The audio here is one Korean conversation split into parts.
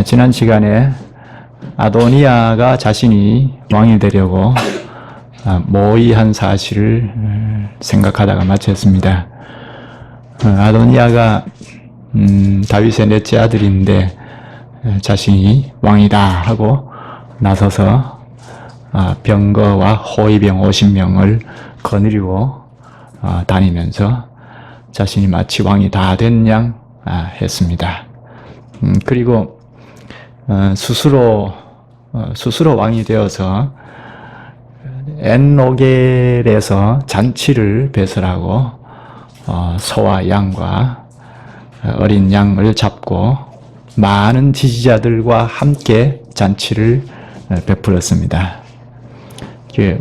지난 시간에 아도니아가 자신이 왕이 되려고 모의한 사실을 생각하다가 마쳤습니다. 아도니아가 다윗의 넷째 아들인데 자신이 왕이다 하고 나서서 병거와 호위병 50명을 거느리고 다니면서 자신이 마치 왕이 다 된 양 했습니다. 그리고 스스로 왕이 되어서 엔로겔에서 잔치를 배설하고 소와 양과 어린 양을 잡고 많은 지지자들과 함께 잔치를 베풀었습니다.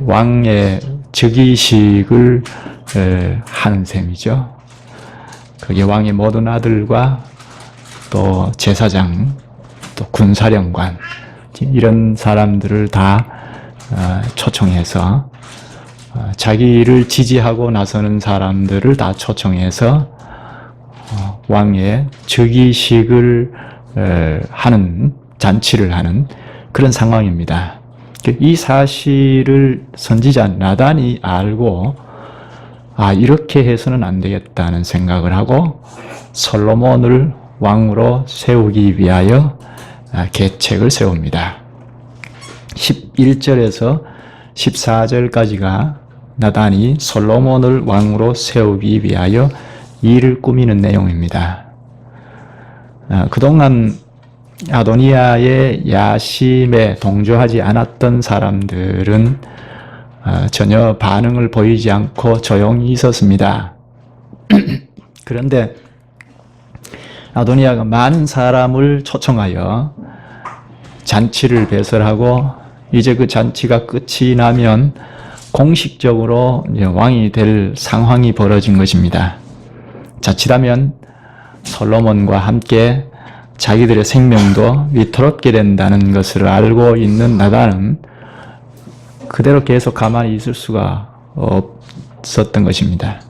왕의 즉위식을 하는 셈이죠. 그게 왕의 모든 아들과 또 제사장, 또 군사령관 이런 사람들을 다 초청해서 자기를 지지하고 나서는 사람들을 다 초청해서 왕의 즉위식을 하는 잔치를 하는 그런 상황입니다. 이 사실을 선지자 나단이 알고 이렇게 해서는 안 되겠다는 생각을 하고 솔로몬을 왕으로 세우기 위하여 계책을 세웁니다. 11절에서 14절까지가 나단이 솔로몬을 왕으로 세우기 위하여 일을 꾸미는 내용입니다. 그동안 아도니아의 야심에 동조하지 않았던 사람들은 전혀 반응을 보이지 않고 조용히 있었습니다. 그런데 아도니아가 많은 사람을 초청하여 잔치를 배설하고 이제 그 잔치가 끝이 나면 공식적으로 이제 왕이 될 상황이 벌어진 것입니다. 자칫하면 솔로몬과 함께 자기들의 생명도 위태롭게 된다는 것을 알고 있는 나단은 그대로 계속 가만히 있을 수가 없었던 것입니다.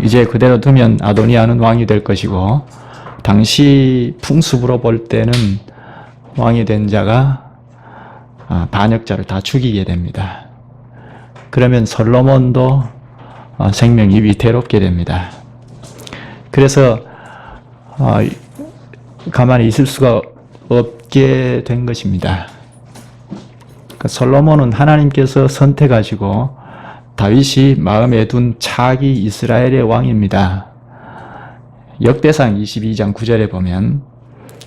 이제 그대로 두면 아도니아는 왕이 될 것이고 당시 풍습으로 볼 때는 왕이 된 자가 반역자를 다 죽이게 됩니다. 그러면 솔로몬도 생명이 위태롭게 됩니다. 그래서 가만히 있을 수가 없게 된 것입니다. 솔로몬은 하나님께서 선택하시고 다윗이 마음에 둔 차기 이스라엘의 왕입니다. 역대상 22장 9절에 보면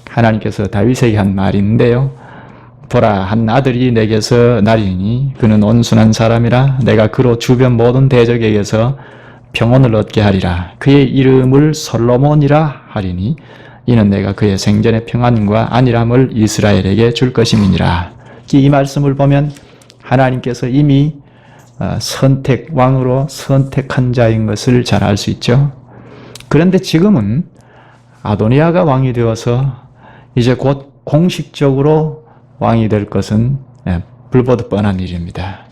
하나님께서 다윗에게 한 말인데요. 보라, 한 아들이 내게서 나리니 그는 온순한 사람이라 내가 그로 주변 모든 대적에게서 평온을 얻게 하리라. 그의 이름을 솔로몬이라 하리니 이는 내가 그의 생전의 평안과 안일함을 이스라엘에게 줄 것임이니라. 이 말씀을 보면 하나님께서 이미 왕으로 선택한 자인 것을 잘 알 수 있죠. 그런데 지금은 아도니아가 왕이 되어서 이제 곧 공식적으로 왕이 될 것은 불보듯 뻔한 일입니다.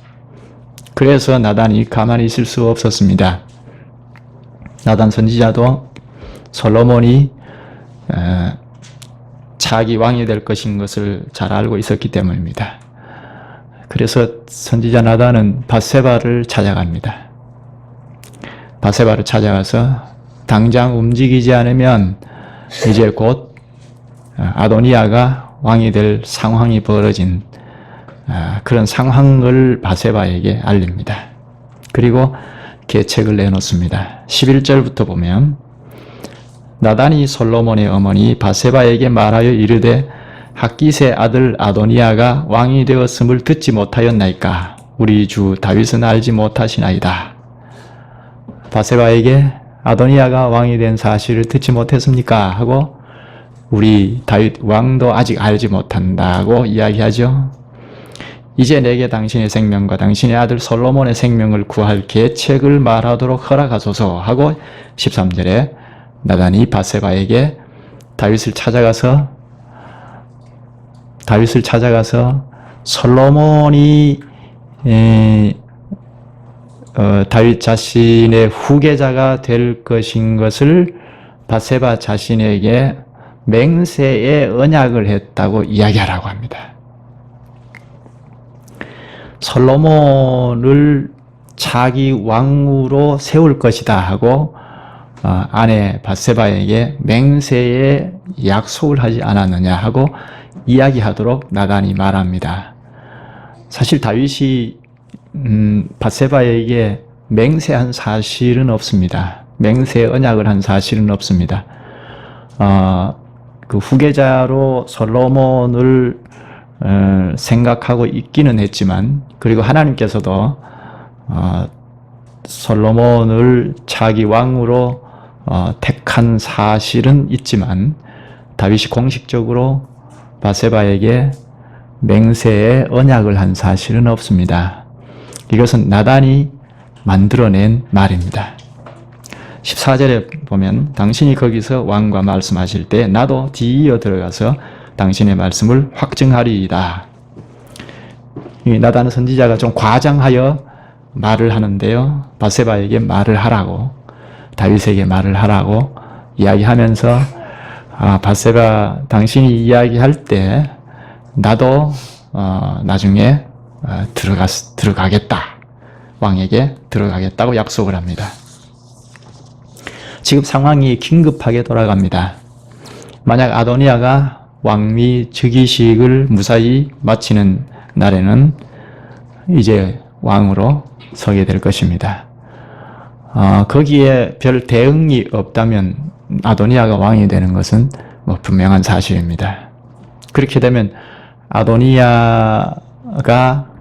그래서 나단이 가만히 있을 수 없었습니다. 나단 선지자도 솔로몬이 차기 왕이 될 것인 것을 잘 알고 있었기 때문입니다. 그래서 선지자 나단은 밧세바를 찾아갑니다. 밧세바를 찾아가서 당장 움직이지 않으면 이제 곧 아도니아가 왕이 될 상황이 벌어진 그런 상황을 밧세바에게 알립니다. 그리고 계책을 내놓습니다. 11절부터 보면 나단이 솔로몬의 어머니 밧세바에게 말하여 이르되 핫깃의 아들 아도니아가 왕이 되었음을 듣지 못하였나이까? 우리 주 다윗은 알지 못하시나이다. 밧세바에게 아도니아가 왕이 된 사실을 듣지 못했습니까? 하고 우리 다윗 왕도 아직 알지 못한다고 이야기하죠. 이제 내게 당신의 생명과 당신의 아들 솔로몬의 생명을 구할 계책을 말하도록 허락하소서 하고 13절에 나단이 밧세바에게 다윗을 찾아가서 솔로몬이 다윗 자신의 후계자가 될 것인 것을 밧세바 자신에게 맹세의 언약을 했다고 이야기하라고 합니다. 솔로몬을 차기 왕으로 세울 것이다 하고 아내 밧세바에게 맹세의 약속을 하지 않았느냐 하고 이야기하도록 나단이 말합니다. 사실 다윗이 밧세바에게 맹세한 사실은 없습니다. 맹세의 언약을 한 사실은 없습니다. 그 후계자로 솔로몬을 생각하고 있기는 했지만, 그리고 하나님께서도 솔로몬을 차기 왕으로 택한 사실은 있지만 다윗이 공식적으로 밧세바에게 맹세의 언약을 한 사실은 없습니다. 이것은 나단이 만들어낸 말입니다. 14절에 보면 당신이 거기서 왕과 말씀하실 때 나도 뒤이어 들어가서 당신의 말씀을 확증하리이다. 이 나단 선지자가 좀 과장하여 말을 하는데요. 밧세바에게 말을 하라고, 다윗에게 말을 하라고 이야기하면서 밧세바 당신이 이야기할 때 나도 나중에 들어가겠다. 왕에게 들어가겠다고 약속을 합니다. 지금 상황이 긴급하게 돌아갑니다. 만약 아도니아가 왕위 즉위식을 무사히 마치는 날에는 이제 왕으로 서게 될 것입니다. 거기에 별 대응이 없다면 아도니아가 왕이 되는 것은 분명한 사실입니다. 그렇게 되면 아도니아가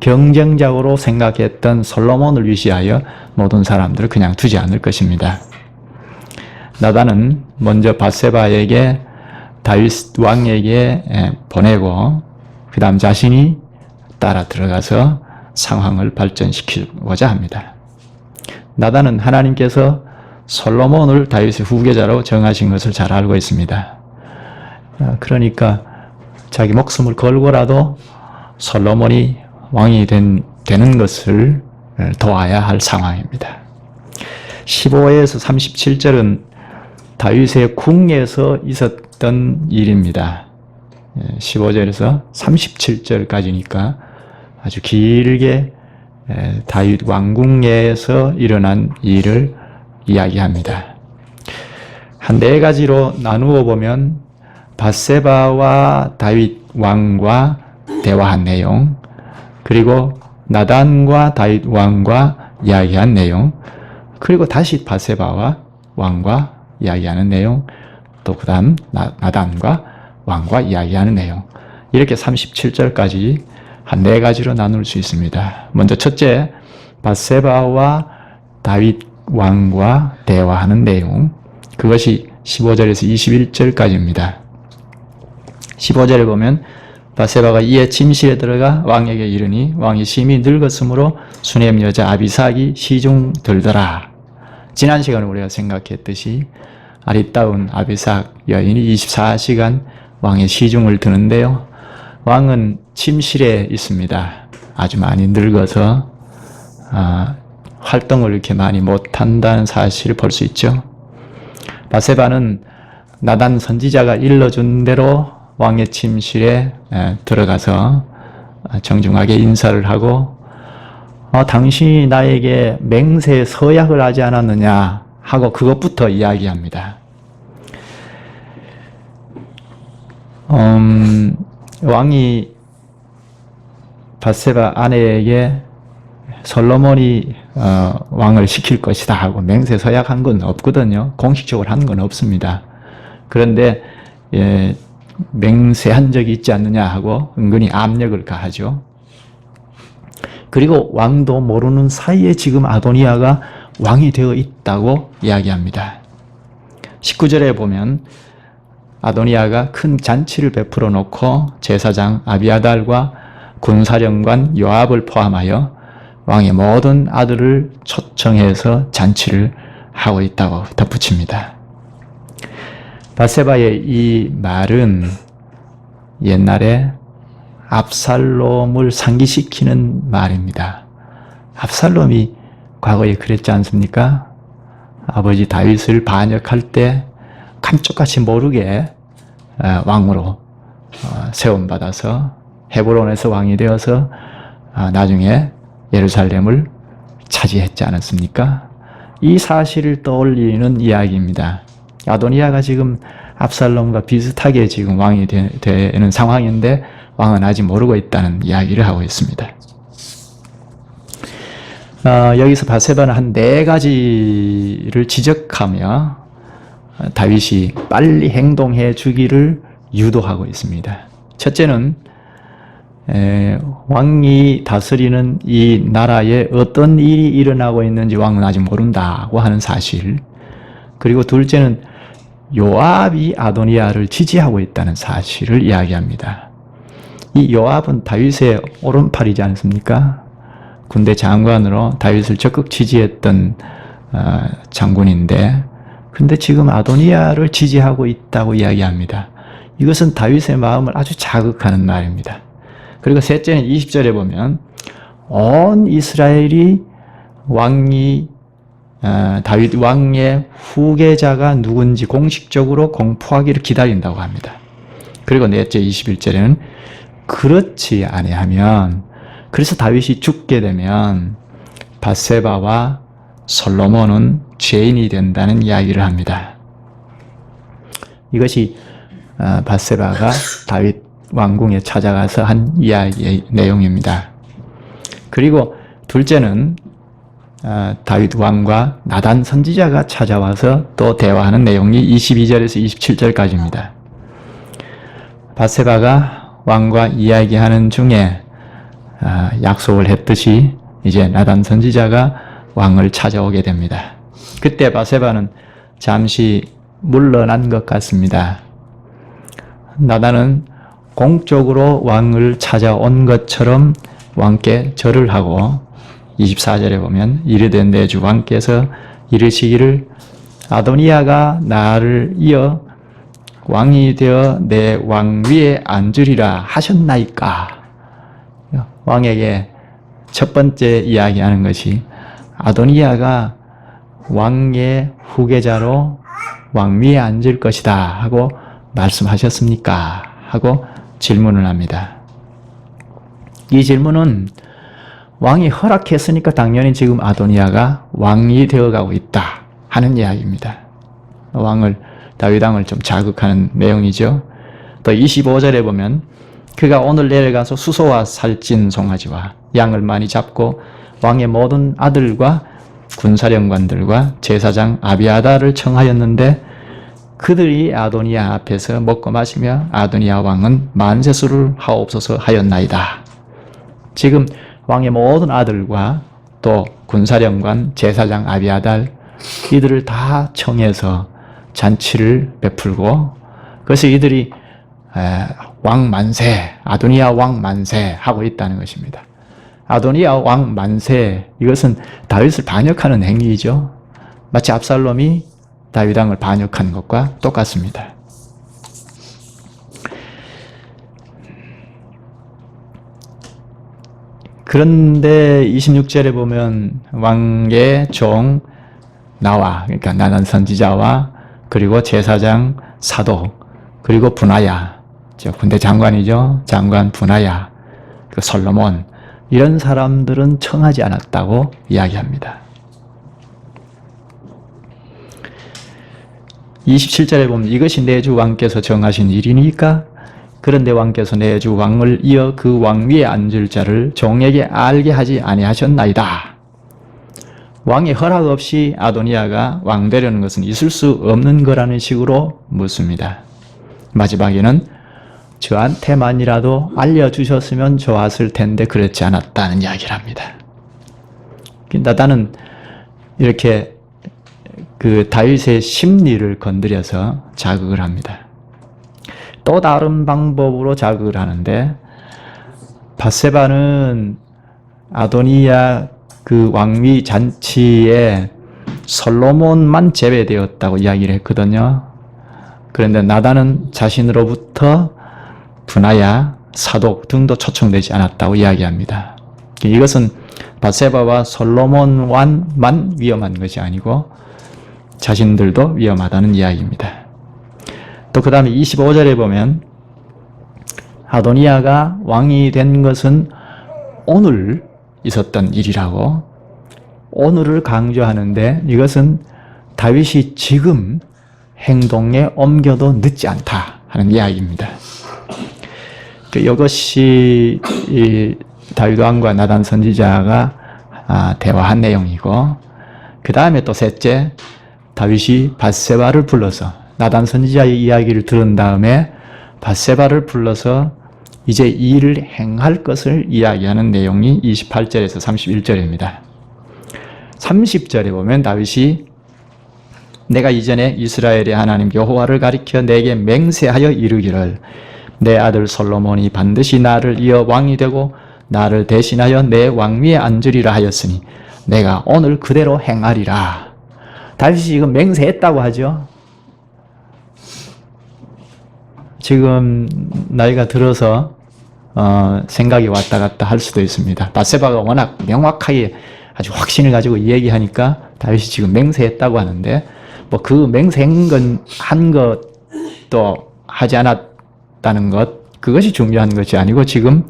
경쟁자로 생각했던 솔로몬을 위시하여 모든 사람들을 그냥 두지 않을 것입니다. 나단은 먼저 밧세바에게 다윗 왕에게 보내고 그 다음 자신이 따라 들어가서 상황을 발전시키고자 합니다. 나단은 하나님께서 솔로몬을 다윗의 후계자로 정하신 것을 잘 알고 있습니다. 그러니까 자기 목숨을 걸고라도 솔로몬이 왕이 되는 것을 도와야 할 상황입니다. 15에서 37절은 다윗의 궁에서 있었던 일입니다. 15절에서 37절까지니까 아주 길게 다윗 왕궁에서 일어난 일을 이야기합니다. 한 4가지로 나누어 보면 밧세바와 다윗 왕과 대화한 내용, 그리고 나단과 다윗 왕과 이야기한 내용, 그리고 다시 밧세바와 왕과 이야기하는 내용, 또 그 다음 나단과 왕과 이야기하는 내용, 이렇게 37절까지 한 4가지로 나눌 수 있습니다. 먼저 첫째, 밧세바와 다윗 왕과 대화하는 내용, 그것이 15절에서 21절까지입니다. 15절에 보면 밧세바가 이에 침실에 들어가 왕에게 이르니 왕이 심히 늙었으므로 수넴 여자 아비삭이 시중 들더라. 지난 시간에 우리가 생각했듯이 아리따운 아비삭 여인이 24시간 왕의 시중을 드는데요. 왕은 침실에 있습니다. 아주 많이 늙어서 활동을 이렇게 많이 못한다는 사실을 볼 수 있죠. 밧세바는 나단 선지자가 일러준 대로 왕의 침실에 들어가서 정중하게 인사를 하고 당신이 나에게 맹세 서약을 하지 않았느냐 하고 그것부터 이야기합니다. 왕이 밧세바 아내에게 솔로몬이 왕을 시킬 것이다 하고 맹세 서약한 건 없거든요. 공식적으로 한 건 없습니다. 그런데 맹세한 적이 있지 않느냐 하고 은근히 압력을 가하죠. 그리고 왕도 모르는 사이에 지금 아도니아가 왕이 되어 있다고 이야기합니다. 19절에 보면 아도니아가 큰 잔치를 베풀어 놓고 제사장 아비아달과 군사령관 요압을 포함하여 왕의 모든 아들을 초청해서 잔치를 하고 있다고 덧붙입니다. 밧세바의 이 말은 옛날에 압살롬을 상기시키는 말입니다. 압살롬이 과거에 그랬지 않습니까? 아버지 다윗을 반역할 때 감쪽같이 모르게 왕으로 세움받아서 헤브론에서 왕이 되어서 나중에 예루살렘을 차지했지 않았습니까? 이 사실을 떠올리는 이야기입니다. 아도니아가 지금 압살롬과 비슷하게 지금 왕이 되는 상황인데 왕은 아직 모르고 있다는 이야기를 하고 있습니다. 여기서 밧세바는 한 4가지를 지적하며 다윗이 빨리 행동해 주기를 유도하고 있습니다. 첫째는 왕이 다스리는 이 나라에 어떤 일이 일어나고 있는지 왕은 아직 모른다고 하는 사실. 그리고 둘째는 요압이 아도니아를 지지하고 있다는 사실을 이야기합니다. 이 요압은 다윗의 오른팔이지 않습니까? 군대 장관으로 다윗을 적극 지지했던 장군인데, 근데 지금 아도니아를 지지하고 있다고 이야기합니다. 이것은 다윗의 마음을 아주 자극하는 말입니다. 그리고 셋째는 20절에 보면 온 이스라엘이 다윗 왕의 후계자가 누군지 공식적으로 공포하기를 기다린다고 합니다. 그리고 넷째 21절에는 그렇지 아니하면, 그래서 다윗이 죽게 되면 밧세바와 솔로몬은 죄인이 된다는 이야기를 합니다. 이것이 밧세바가 다윗 왕궁에 찾아가서 한 이야기의 내용입니다. 그리고 둘째는 다윗 왕과 나단 선지자가 찾아와서 또 대화하는 내용이 22절에서 27절까지입니다. 밧세바가 왕과 이야기하는 중에 약속을 했듯이 이제 나단 선지자가 왕을 찾아오게 됩니다. 그때 밧세바는 잠시 물러난 것 같습니다. 나단은 공적으로 왕을 찾아온 것처럼 왕께 절을 하고 24절에 보면 이르되 내 주 왕께서 이르시기를 아도니아가 나를 이어 왕이 되어 내 왕 위에 앉으리라 하셨나이까. 왕에게 첫 번째 이야기하는 것이 아도니아가 왕의 후계자로 왕 위에 앉을 것이다 하고 말씀하셨습니까? 하고 질문을 합니다. 이 질문은 왕이 허락했으니까 당연히 지금 아도니아가 왕이 되어가고 있다 하는 이야기입니다. 다윗 왕을 좀 자극하는 내용이죠. 또 25절에 보면 그가 오늘 내려가서 수소와 살찐 송아지와 양을 많이 잡고 왕의 모든 아들과 군사령관들과 제사장 아비아다를 청하였는데 그들이 아도니아 앞에서 먹고 마시며 아도니아 왕은 만세수를 하옵소서 하였나이다. 지금 왕의 모든 아들과 또 군사령관, 제사장 아비아달 이들을 다 청해서 잔치를 베풀고, 그래서 이들이 왕 만세, 아도니아 왕 만세 하고 있다는 것입니다. 아도니아 왕 만세, 이것은 다윗을 반역하는 행위이죠. 마치 압살롬이 다윗 왕을 반역한 것과 똑같습니다. 그런데 26절에 보면 왕의 종 나와, 그러니까 나단 선지자와 그리고 제사장 사독 그리고 분하야, 군대 장관이죠. 장관 분하야, 그 솔로몬, 이런 사람들은 청하지 않았다고 이야기합니다. 27절에 보면 이것이 내 주 왕께서 정하신 일이니까 그런데 왕께서 내 주 왕을 이어 그 왕 위에 앉을 자를 종에게 알게 하지 아니하셨나이다. 왕의 허락 없이 아도니아가 왕 되려는 것은 있을 수 없는 거라는 식으로 묻습니다. 마지막에는 저한테만이라도 알려주셨으면 좋았을 텐데 그렇지 않았다는 이야기를 합니다. 나단은 이렇게 그 다윗의 심리를 건드려서 자극을 합니다. 또 다른 방법으로 자극을 하는데, 밧세바는 아도니아 그 왕위 잔치에 솔로몬만 제외되었다고 이야기를 했거든요. 그런데 나단은 자신으로부터 분하야, 사독 등도 초청되지 않았다고 이야기합니다. 이것은 밧세바와 솔로몬만 위험한 것이 아니고 자신들도 위험하다는 이야기입니다. 또 그 다음에 25절에 보면 아도니아가 왕이 된 것은 오늘 있었던 일이라고, 오늘을 강조하는데 이것은 다윗이 지금 행동에 옮겨도 늦지 않다 하는 이야기입니다. 이것이 다윗 왕과 나단 선지자가 대화한 내용이고, 그 다음에 또 셋째, 다윗이 밧세바를 불러서 나단 선지자의 이야기를 들은 다음에 밧세바를 불러서 이제 이 일을 행할 것을 이야기하는 내용이 28절에서 31절입니다. 30절에 보면 다윗이 내가 이전에 이스라엘의 하나님 여호와를 가리켜 내게 맹세하여 이르기를 내 아들 솔로몬이 반드시 나를 이어 왕이 되고 나를 대신하여 내 왕위에 앉으리라 하였으니 내가 오늘 그대로 행하리라. 다윗이 지금 맹세했다고 하죠. 지금 나이가 들어서 생각이 왔다 갔다 할 수도 있습니다. 밧세바가 워낙 명확하게 아주 확신을 가지고 얘기하니까 다윗이 지금 맹세했다고 하는데, 뭐 그 맹세한 것도 하지 않았다는 것, 그것이 중요한 것이 아니고 지금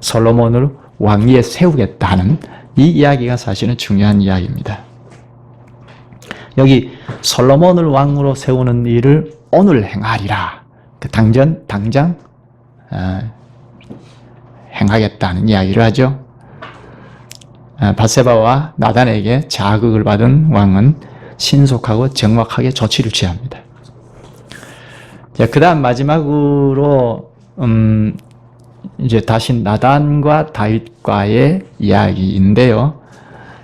솔로몬을 왕위에 세우겠다 하는 이 이야기가 사실은 중요한 이야기입니다. 여기 솔로몬을 왕으로 세우는 일을 오늘 행하리라. 당장 행하겠다는 이야기를 하죠. 밧세바와 나단에게 자극을 받은 왕은 신속하고 정확하게 조치를 취합니다. 그 다음 마지막으로 이제 다시 나단과 다윗과의 이야기인데요.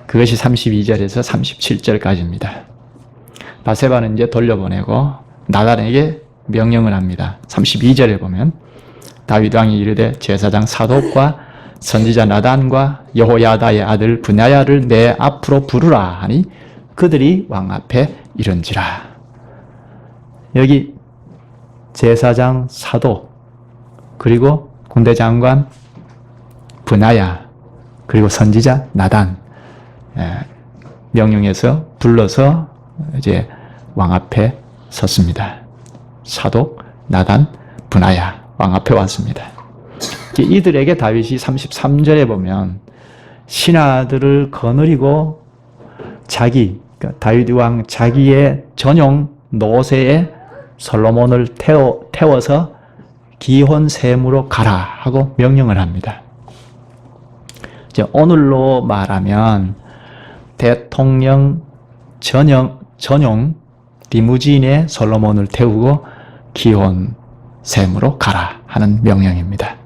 그것이 32절에서 37절까지입니다. 밧세바는 이제 돌려보내고 나단에게 명령을 합니다. 32절에 보면 다윗 왕이 이르되 제사장 사독과 선지자 나단과 여호야다의 아들 브냐야를 내 앞으로 부르라 하니 그들이 왕 앞에 이른지라. 여기 제사장 사독, 그리고 군대 장관 브냐야, 그리고 선지자 나단 명령해서 불러서 이제 왕 앞에 섰습니다. 사독, 나단, 브냐야 왕 앞에 왔습니다. 이들에게 다윗이 33절에 보면 신하들을 거느리고 그러니까 다윗 왕 자기의 전용 노새에 솔로몬을 태워서 기혼 셈으로 가라 하고 명령을 합니다. 이제 오늘로 말하면 대통령 전용 리무진에 솔로몬을 태우고 기혼 셈으로 가라 하는 명령입니다.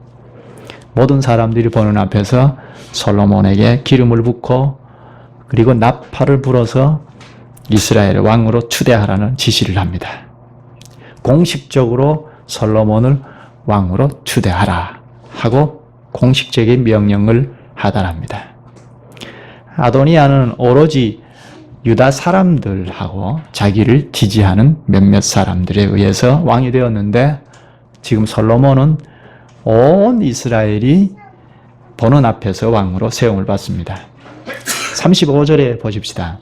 모든 사람들이 보는 앞에서 솔로몬에게 기름을 붓고 그리고 나팔을 불어서 이스라엘의 왕으로 추대하라는 지시를 합니다. 공식적으로 솔로몬을 왕으로 추대하라 하고 공식적인 명령을 하달합니다. 아도니아는 오로지 유다 사람들하고 자기를 지지하는 몇몇 사람들에 의해서 왕이 되었는데, 지금 솔로몬은 온 이스라엘이 보는 앞에서 왕으로 세움을 받습니다. 35절에 보십시다.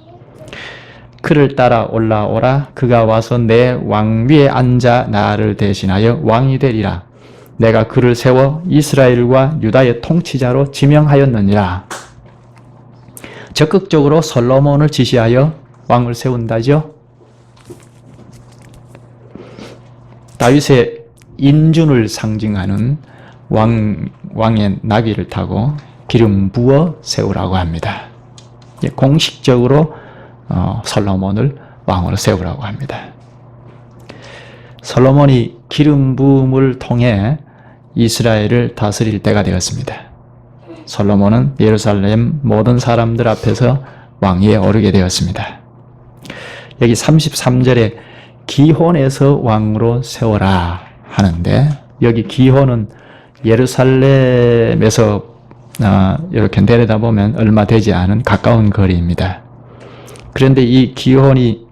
그를 따라 올라오라. 그가 와서 내 왕위에 앉아 나를 대신하여 왕이 되리라. 내가 그를 세워 이스라엘과 유다의 통치자로 지명하였느니라. 적극적으로 솔로몬을 지시하여 왕을 세운다죠. 다윗의 인준을 상징하는 왕의 나귀를 타고 기름 부어 세우라고 합니다. 공식적으로 솔로몬을 왕으로 세우라고 합니다. 솔로몬이 기름 부음을 통해 이스라엘을 다스릴 때가 되었습니다. 솔로몬은 예루살렘 모든 사람들 앞에서 왕위에 오르게 되었습니다. 여기 33절에 기혼에서 왕으로 세워라 하는데, 여기 기혼은 예루살렘에서 이렇게 내려다보면 얼마 되지 않은 가까운 거리입니다. 그런데 이 기혼이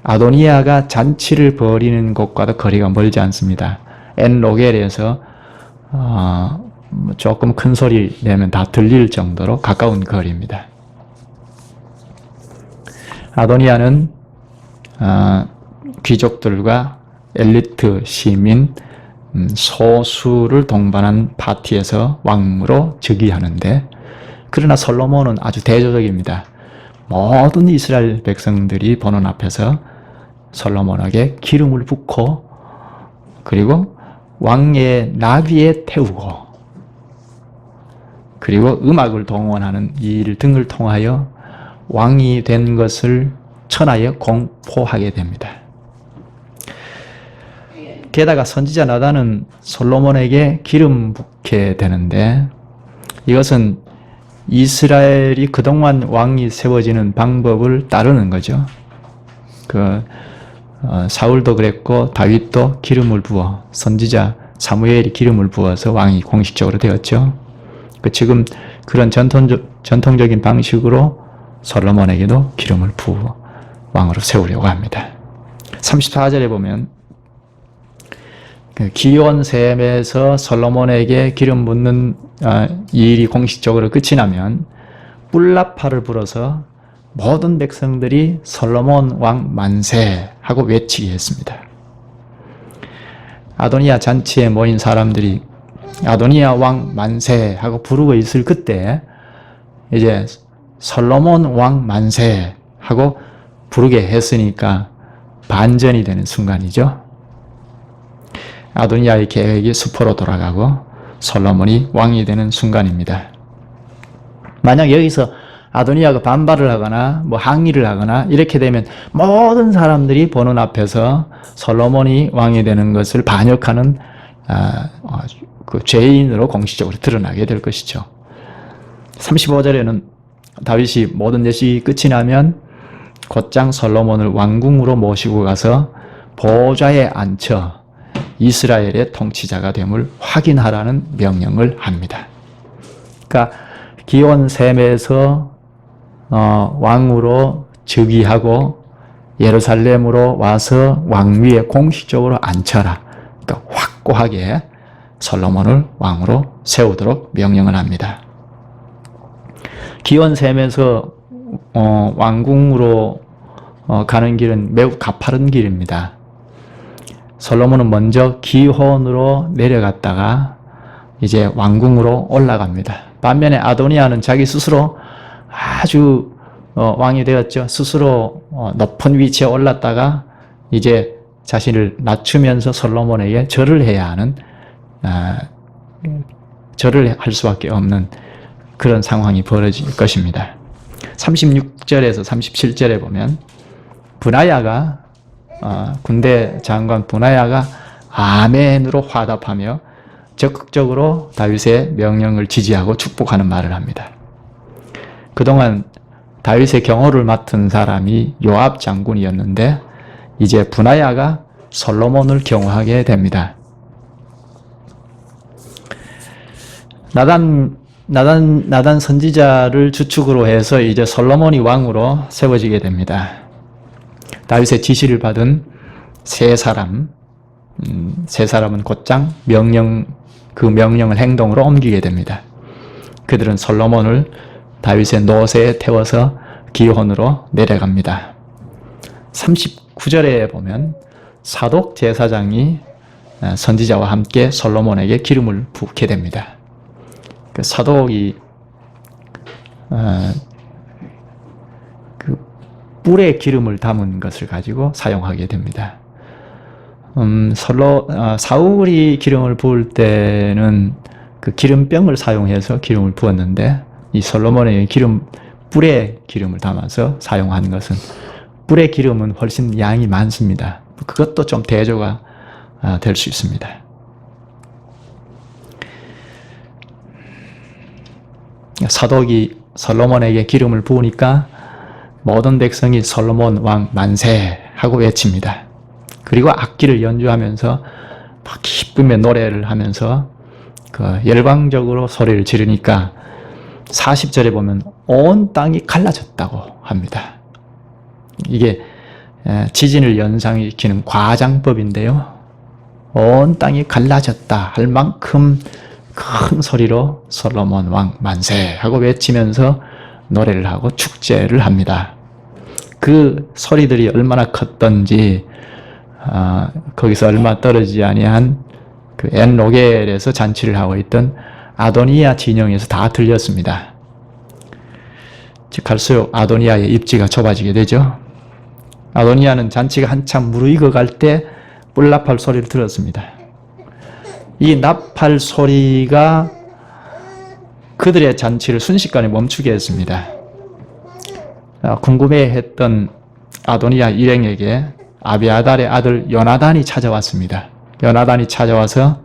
아도니아가 잔치를 벌이는 곳과도 거리가 멀지 않습니다. 엔로겔에서 조금 큰 소리 내면 다 들릴 정도로 가까운 거리입니다. 아도니아는 귀족들과 엘리트 시민 소수를 동반한 파티에서 왕으로 즉위하는데, 그러나 솔로몬은 아주 대조적입니다. 모든 이스라엘 백성들이 보는 앞에서 솔로몬에게 기름을 붓고, 그리고 왕의 나귀에 태우고, 그리고 음악을 동원하는 이 일 등을 통하여 왕이 된 것을 천하에 공포하게 됩니다. 게다가 선지자 나단은 솔로몬에게 기름 붓게 되는데, 이것은 이스라엘이 그동안 왕이 세워지는 방법을 따르는 거죠. 사울도 그랬고 다윗도 기름을 부어, 선지자 사무엘이 기름을 부어서 왕이 공식적으로 되었죠. 지금 그런 전통적인 방식으로 솔로몬에게도 기름을 부어 왕으로 세우려고 합니다. 34절에 보면 기온 셈에서 솔로몬에게 기름 붓는 이 일이 공식적으로 끝이 나면 뿔라파를 불어서 모든 백성들이 솔로몬 왕 만세 하고 외치게 했습니다. 아도니아 잔치에 모인 사람들이 아도니아 왕 만세 하고 부르고 있을 그때 이제 솔로몬 왕 만세 하고 부르게 했으니까 반전이 되는 순간이죠. 아도니아의 계획이 수포로 돌아가고 솔로몬이 왕이 되는 순간입니다. 만약 여기서 아도니아가 반발을 하거나 항의를 하거나 이렇게 되면 모든 사람들이 보는 앞에서 솔로몬이 왕이 되는 것을 반역하는 그 죄인으로 공식적으로 드러나게 될 것이죠. 35절에는 다윗이 모든 예식이 끝이 나면 곧장 솔로몬을 왕궁으로 모시고 가서 보좌에 앉혀 이스라엘의 통치자가 됨을 확인하라는 명령을 합니다. 그러니까 기온 셈에서 왕으로 즉위하고 예루살렘으로 와서 왕위에 공식적으로 앉혀라. 그러니까 확고하게 솔로몬을 왕으로 세우도록 명령을 합니다. 기온 셈에서 왕궁으로 가는 길은 매우 가파른 길입니다. 솔로몬은 먼저 기혼으로 내려갔다가 이제 왕궁으로 올라갑니다. 반면에 아도니아는 자기 스스로 아주 왕이 되었죠. 스스로 높은 위치에 올랐다가 이제 자신을 낮추면서 솔로몬에게 절을 해야 하는, 절을 할 수밖에 없는 그런 상황이 벌어질 것입니다. 36절에서 37절에 보면 브나야가 군대 장관 브나야가 아멘으로 화답하며 적극적으로 다윗의 명령을 지지하고 축복하는 말을 합니다. 그동안 다윗의 경호를 맡은 사람이 요압 장군이었는데 이제 브나야가 솔로몬을 경호하게 됩니다. 나단 선지자를 주축으로 해서 이제 솔로몬이 왕으로 세워지게 됩니다. 다윗의 지시를 받은 세 사람은 곧장 그 명령을 행동으로 옮기게 됩니다. 그들은 솔로몬을 다윗의 노새에 태워서 기혼으로 내려갑니다. 39절에 보면 사독 제사장이 선지자와 함께 솔로몬에게 기름을 붓게 됩니다. 그 사독이 그 뿔에 기름을 담은 것을 가지고 사용하게 됩니다. 사울이 기름을 부을 때는 그 기름병을 사용해서 기름을 부었는데 이 솔로몬의 뿔에 기름을 담아서 사용한 것은 뿔의 기름은 훨씬 양이 많습니다. 그것도 좀 대조가 될 수 있습니다. 사독이 솔로몬에게 기름을 부으니까 모든 백성이 솔로몬 왕 만세 하고 외칩니다. 그리고 악기를 연주하면서 막 기쁨의 노래를 하면서 열광적으로 소리를 지르니까 40절에 보면 온 땅이 갈라졌다고 합니다. 이게 지진을 연상시키는 과장법인데요. 온 땅이 갈라졌다 할 만큼 큰 소리로 솔로몬 왕 만세 하고 외치면서 노래를 하고 축제를 합니다. 그 소리들이 얼마나 컸던지 거기서 얼마 떨어지지 아니한 그 엔로겔에서 잔치를 하고 있던 아도니아 진영에서 다 들렸습니다. 즉 갈수록 아도니아의 입지가 좁아지게 되죠. 아도니아는 잔치가 한참 무르익어 갈 때 뿔나팔 소리를 들었습니다. 이 나팔 소리가 그들의 잔치를 순식간에 멈추게 했습니다. 궁금해했던 아도니아 일행에게 아비아달의 아들 요나단이 찾아왔습니다. 요나단이 찾아와서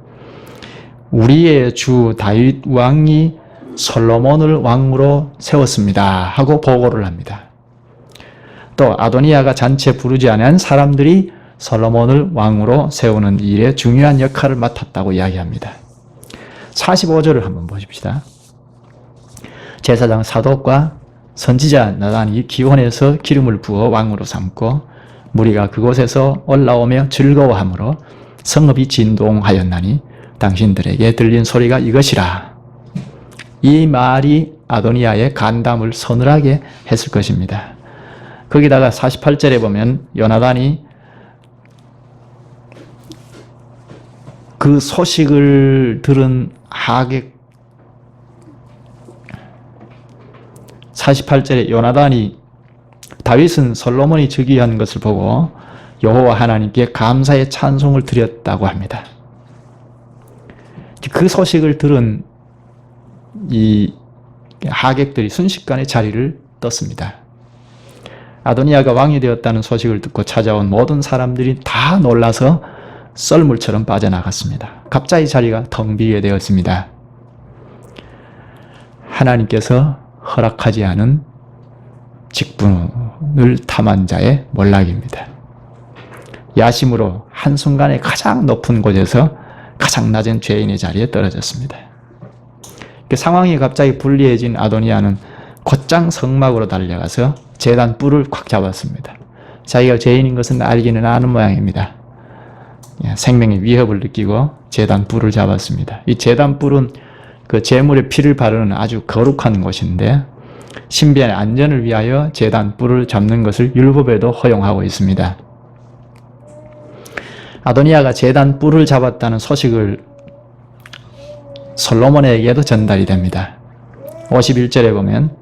우리의 주 다윗 왕이 솔로몬을 왕으로 세웠습니다 하고 보고를 합니다. 또 아도니아가 잔치에 부르지 않은 사람들이 솔로몬을 왕으로 세우는 일에 중요한 역할을 맡았다고 이야기합니다. 45절을 한번 보십시다. 제사장 사독과 선지자 나단이 기온에서 기름을 부어 왕으로 삼고 무리가 그곳에서 올라오며 즐거워하므로 성읍이 진동하였나니 당신들에게 들린 소리가 이것이라. 이 말이 아도니아의 간담을 서늘하게 했을 것입니다. 거기다가 48절에 보면 요나단이 그 소식을 들은 하객 48절에 요나단이 다윗은 솔로몬이 즉위한 것을 보고 여호와 하나님께 감사의 찬송을 드렸다고 합니다. 그 소식을 들은 이 하객들이 순식간에 자리를 떴습니다. 아도니아가 왕이 되었다는 소식을 듣고 찾아온 모든 사람들이 다 놀라서 썰물처럼 빠져나갔습니다. 갑자기 자리가 텅 비게 되었습니다. 하나님께서 허락하지 않은 직분을 탐한 자의 몰락입니다. 야심으로 한순간에 가장 높은 곳에서 가장 낮은 죄인의 자리에 떨어졌습니다. 상황이 갑자기 불리해진 아도니아는 곧장 성막으로 달려가서 제단 뿔을 꽉 잡았습니다. 자기가 죄인인 것은 알기는 아는 모양입니다. 생명의 위협을 느끼고 제단 뿔을 잡았습니다. 이 제단 뿔은 그 제물의 피를 바르는 아주 거룩한 곳인데 신변의 안전을 위하여 제단 뿔을 잡는 것을 율법에도 허용하고 있습니다. 아도니아가 제단 뿔을 잡았다는 소식을 솔로몬에게도 전달이 됩니다. 51절에 보면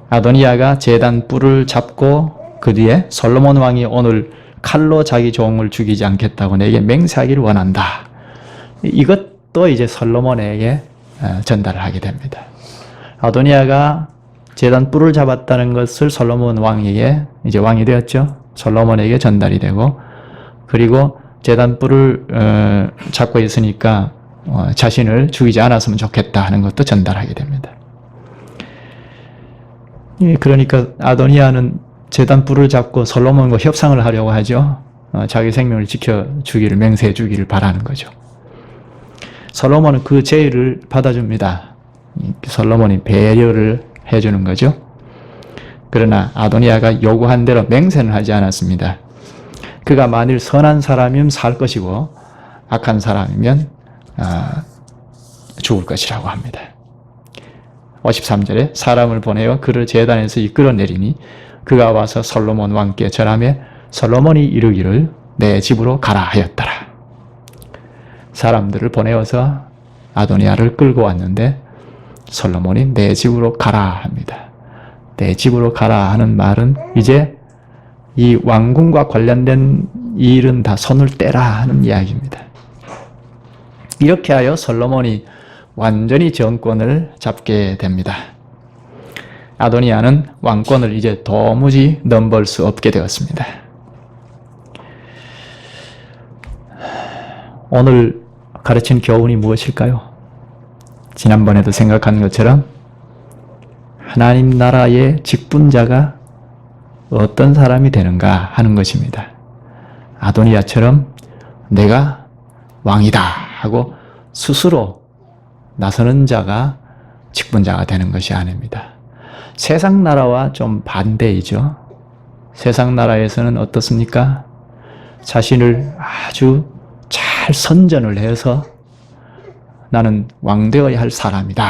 아도니아가 제단 뿔을 잡고 그 뒤에 솔로몬 왕이 오늘 칼로 자기 종을 죽이지 않겠다고 내게 맹세하기를 원한다. 이것도 이제 솔로몬에게 전달을 하게 됩니다. 아도니아가 제단 뿔을 잡았다는 것을 솔로몬 왕에게 이제 왕이 되었죠. 솔로몬에게 전달이 되고 그리고 제단 뿔을 잡고 있으니까 자신을 죽이지 않았으면 좋겠다 하는 것도 전달하게 됩니다. 그러니까 아도니아는 제단 뿔을 잡고 솔로몬과 협상을 하려고 하죠. 자기 생명을 지켜주기를 맹세해 주기를 바라는 거죠. 솔로몬은 그 제의를 받아줍니다. 솔로몬이 배려를 해주는 거죠. 그러나 아도니아가 요구한 대로 맹세는 하지 않았습니다. 그가 만일 선한 사람이면 살 것이고 악한 사람이면 죽을 것이라고 합니다. 53절에 사람을 보내어 그를 제단에서 이끌어내리니 그가 와서 솔로몬 왕께 절하며 솔로몬이 이르기를 내 집으로 가라 하였더라. 사람들을 보내어서 아도니아를 끌고 왔는데 솔로몬이 내 집으로 가라 합니다. 내 집으로 가라 하는 말은 이제 이 왕궁과 관련된 일은 다 손을 떼라 하는 이야기입니다. 이렇게 하여 솔로몬이 완전히 정권을 잡게 됩니다. 아도니아는 왕권을 이제 도무지 넘볼 수 없게 되었습니다. 오늘 가르친 교훈이 무엇일까요? 지난번에도 생각한 것처럼 하나님 나라의 직분자가 어떤 사람이 되는가 하는 것입니다. 아도니아처럼 내가 왕이다 하고 스스로 나서는 자가 직분자가 되는 것이 아닙니다. 세상 나라와 좀 반대이죠. 세상 나라에서는 어떻습니까? 자신을 아주 잘 선전을 해서 나는 왕 되어야 할 사람이다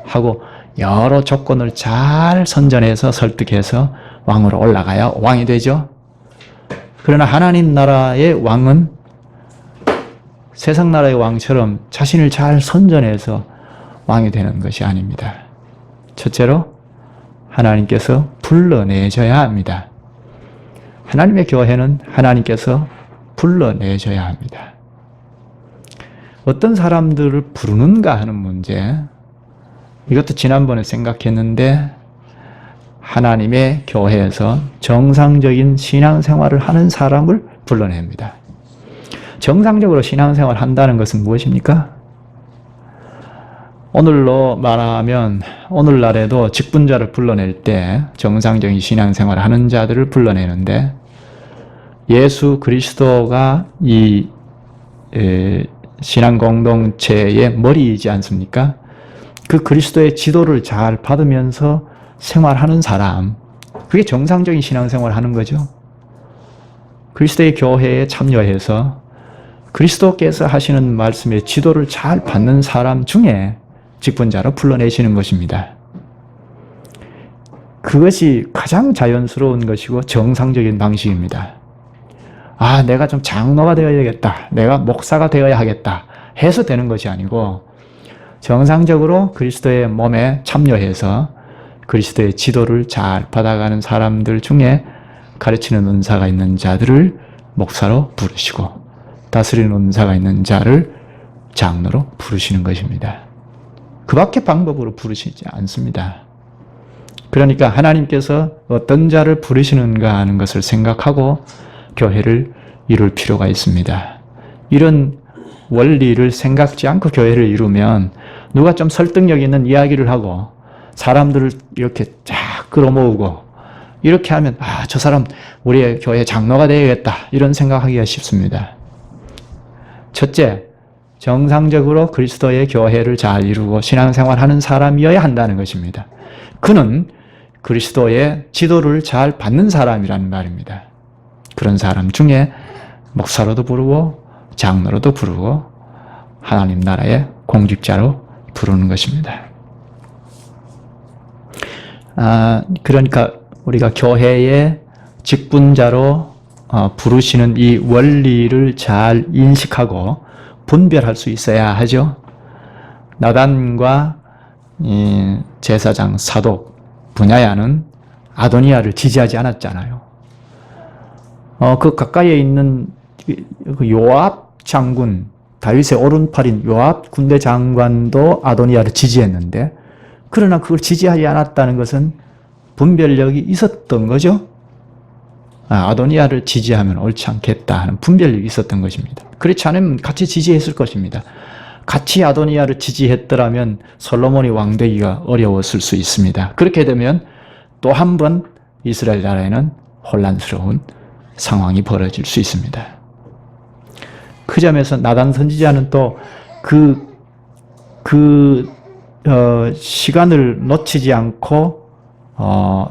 하고 여러 조건을 잘 선전해서 설득해서 왕으로 올라가야 왕이 되죠. 그러나 하나님 나라의 왕은 세상 나라의 왕처럼 자신을 잘 선전해서 왕이 되는 것이 아닙니다. 첫째로 하나님께서 불러내줘야 합니다. 하나님의 교회는 하나님께서 불러내줘야 합니다. 어떤 사람들을 부르는가 하는 문제, 이것도 지난번에 생각했는데 하나님의 교회에서 정상적인 신앙생활을 하는 사람을 불러냅니다. 정상적으로 신앙생활을 한다는 것은 무엇입니까? 오늘로 말하면 오늘날에도 직분자를 불러낼 때 정상적인 신앙생활을 하는 자들을 불러내는데 예수 그리스도가 이 신앙 공동체의 머리이지 않습니까? 그 그리스도의 지도를 잘 받으면서 생활하는 사람, 그게 정상적인 신앙생활을 하는 거죠. 그리스도의 교회에 참여해서 그리스도께서 하시는 말씀의 지도를 잘 받는 사람 중에 직분자로 불러내시는 것입니다. 그것이 가장 자연스러운 것이고 정상적인 방식입니다. 아, 내가 좀 장로가 되어야겠다, 내가 목사가 되어야 하겠다 해서 되는 것이 아니고 정상적으로 그리스도의 몸에 참여해서 그리스도의 지도를 잘 받아가는 사람들 중에 가르치는 은사가 있는 자들을 목사로 부르시고 다스리는 은사가 있는 자를 장로로 부르시는 것입니다. 그 밖에 방법으로 부르시지 않습니다. 그러니까 하나님께서 어떤 자를 부르시는가 하는 것을 생각하고 교회를 이룰 필요가 있습니다. 이런 원리를 생각지 않고 교회를 이루면 누가 좀 설득력 있는 이야기를 하고 사람들을 이렇게 쫙 끌어모으고 이렇게 하면 아, 저 사람 우리의 교회 장로가 되어야겠다 이런 생각하기가 쉽습니다. 첫째, 정상적으로 그리스도의 교회를 잘 이루고 신앙생활하는 사람이어야 한다는 것입니다. 그는 그리스도의 지도를 잘 받는 사람이라는 말입니다. 그런 사람 중에 목사로도 부르고 장로로도 부르고 하나님 나라의 공직자로 부르는 것입니다. 그러니까 우리가 교회의 직분자로 부르시는 이 원리를 잘 인식하고 분별할 수 있어야 하죠. 나단과 제사장 사독 분야야는 아도니아를 지지하지 않았잖아요. 그 가까이에 있는 요압 장군, 다윗의 오른팔인 요압 군대 장관도 아도니아를 지지했는데 그러나 그걸 지지하지 않았다는 것은 분별력이 있었던 거죠. 아도니아를 지지하면 옳지 않겠다 하는 분별력이 있었던 것입니다. 그렇지 않으면 같이 지지했을 것입니다. 같이 아도니아를 지지했더라면 솔로몬이 왕되기가 어려웠을 수 있습니다. 그렇게 되면 또 한 번 이스라엘 나라에는 혼란스러운 상황이 벌어질 수 있습니다. 그 점에서 나단 선지자는 또 시간을 놓치지 않고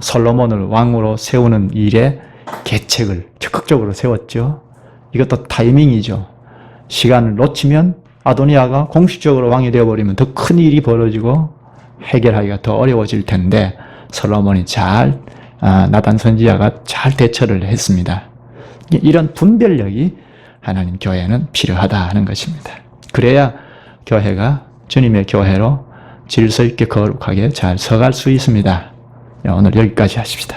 솔로몬을 왕으로 세우는 일에 계책을 적극적으로 세웠죠. 이것도 타이밍이죠. 시간을 놓치면 아도니아가 공식적으로 왕이 되어버리면 더 큰 일이 벌어지고 해결하기가 더 어려워질 텐데 솔로몬이 나단 선지자가 잘 대처를 했습니다. 이런 분별력이 하나님 교회는 필요하다 하는 것입니다. 그래야 교회가 주님의 교회로 질서 있게 거룩하게 잘 서갈 수 있습니다. 오늘 여기까지 하십시다.